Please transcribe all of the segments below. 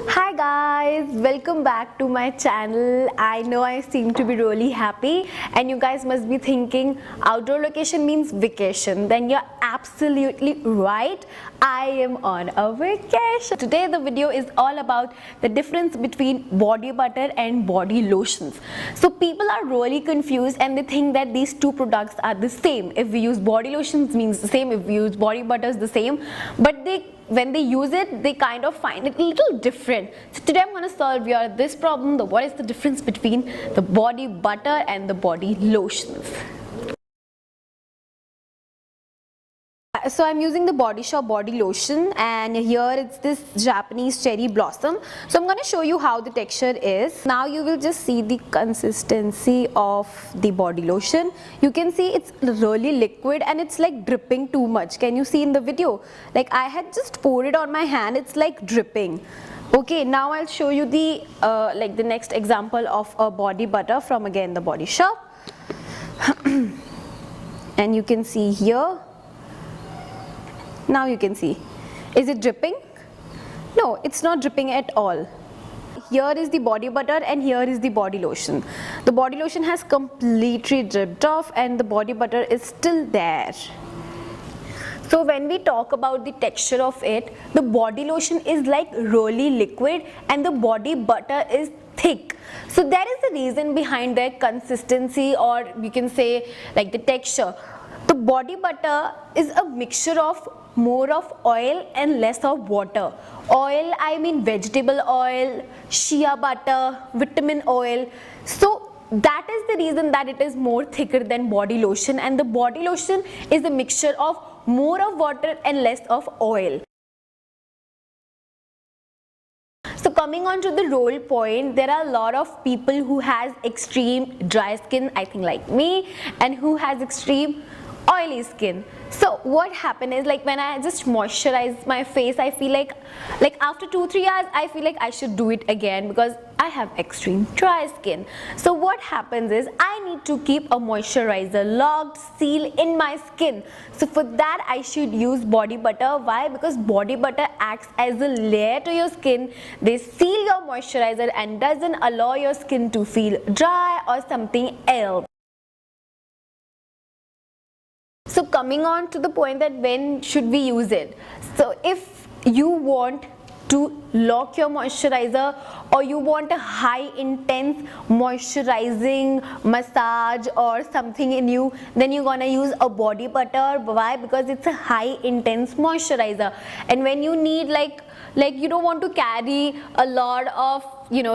Hi guys, welcome back to my channel. I know I seem to be really happy and you guys must be thinking outdoor location means vacation. Then you're absolutely right. I am on a vacation. Today the video is all about the difference between body butter and body lotions. So people are really confused and they think that these two products are the same. If we use body lotions means the same, if we use body butter is the same, but when they use it, they kind of find it a little different. So today I'm going to solve this problem, what is the difference between the body butter and the body lotions. So I'm using the Body Shop body lotion and here it's this Japanese cherry blossom. So I'm going to show you how the texture is. Now you will just see the consistency of the body lotion. You can see it's really liquid and it's like dripping too much. Can you see in the video? Like I had just poured it on my hand, it's like dripping. Okay, now I'll show you the the next example of a body butter from again the Body Shop. And you can see here. Now you can see, is it dripping? No, it's not dripping at all. Here is the body butter and here is the body lotion. The body lotion has completely dripped off and the body butter is still there. So when we talk about the texture of it, the body lotion is like really liquid and the body butter is thick. So there is a reason behind their consistency, or you can say like the texture. The body butter is a mixture of more of oil and less of water. Oil, I mean vegetable oil, shea butter, vitamin oil. So that is the reason that it is more thicker than body lotion, and the body lotion is a mixture of more of water and less of oil. So coming on to the role point, there are a lot of people who has extreme dry skin, I think like me, and who has extreme oily skin. So what happened is, like when I just moisturize my face, I feel like after 2-3 hours I feel like I should do it again because I have extreme dry skin. So what happens is I need to keep a moisturizer locked, seal in my skin. So for that I should use body butter. Why? Because body butter acts as a layer to your skin. They seal your moisturizer and doesn't allow your skin to feel dry or something else. So coming on to the point that when should we use it. So if you want to lock your moisturizer or you want a high intense moisturizing massage or something in you, then you're gonna use a body butter. Why? Because it's a high intense moisturizer, and when you need like you don't want to carry a lot of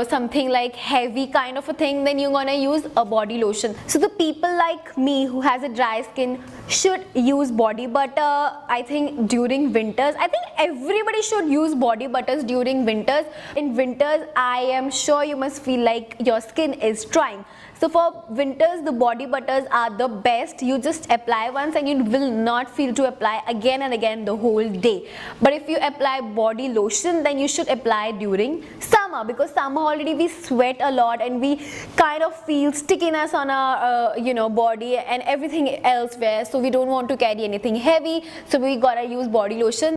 something like heavy kind of a thing, then you're gonna use a body lotion. So the people like me who has a dry skin should use body butter. I think during winters, I think everybody should use body butters during winters. In winters, I am sure you must feel like your skin is drying. So for winters, the body butters are the best. You just apply once and you will not feel to apply again and again the whole day. But if you apply body lotion, then you should apply during summer, because summer already we sweat a lot and we kind of feel stickiness on our body and everything elsewhere. So we don't want to carry anything heavy. So we gotta use body lotion.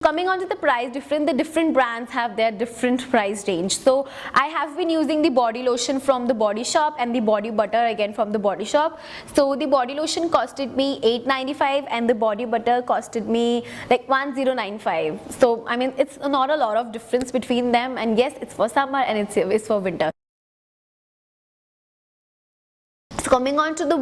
Coming on to the price difference, the different brands have their different price range. So I have been using the body lotion from the Body Shop and the body butter again from the Body Shop. So the body lotion costed me $8.95 and the body butter costed me like $10.95. So I mean it's not a lot of difference between them, and yes, it's for summer and it's for winter. Coming on to the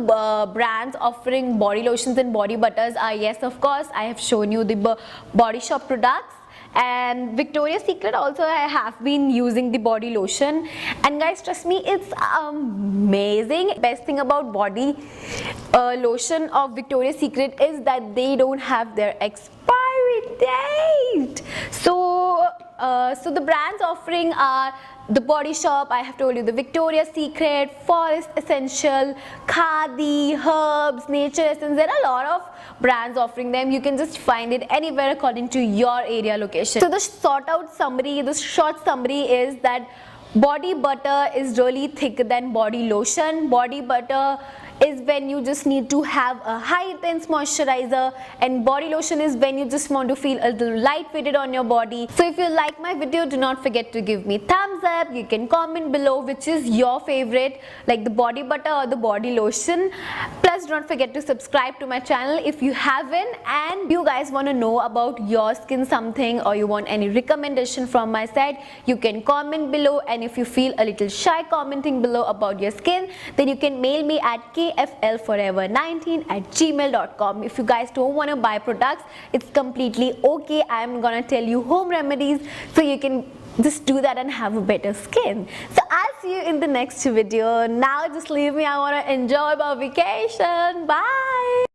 brands offering body lotions and body butters are, yes, of course, I have shown you the Body Shop products, and Victoria's Secret also I have been using the body lotion, and guys, trust me, it's amazing. Best thing about body lotion of Victoria's Secret is that they don't have their expiry date. So the brands offering are the Body Shop, I have told you, the Victoria's Secret, Forest Essential, Khadi, Herbs, Nature Essence. There are a lot of brands offering them. You can just find it anywhere according to your area location. So the short summary is that body butter is really thicker than body lotion. Body butter is when you just need to have a high intense moisturizer, and body lotion is when you just want to feel a little lightweighted on your body. So if you like my video, do not forget to give me thumbs up. You can comment below which is your favorite, like the body butter or the body lotion. Plus do not forget to subscribe to my channel if you haven't, and if you guys want to know about your skin something or you want any recommendation from my side, you can comment below. And if you feel a little shy commenting below about your skin, then you can mail me at kflforever19@gmail.com. If you guys don't want to buy products, it's completely okay. I'm gonna tell you home remedies so you can just do that and have a better skin. So I'll see you in the next video. Now just leave me. I want to enjoy my vacation. Bye.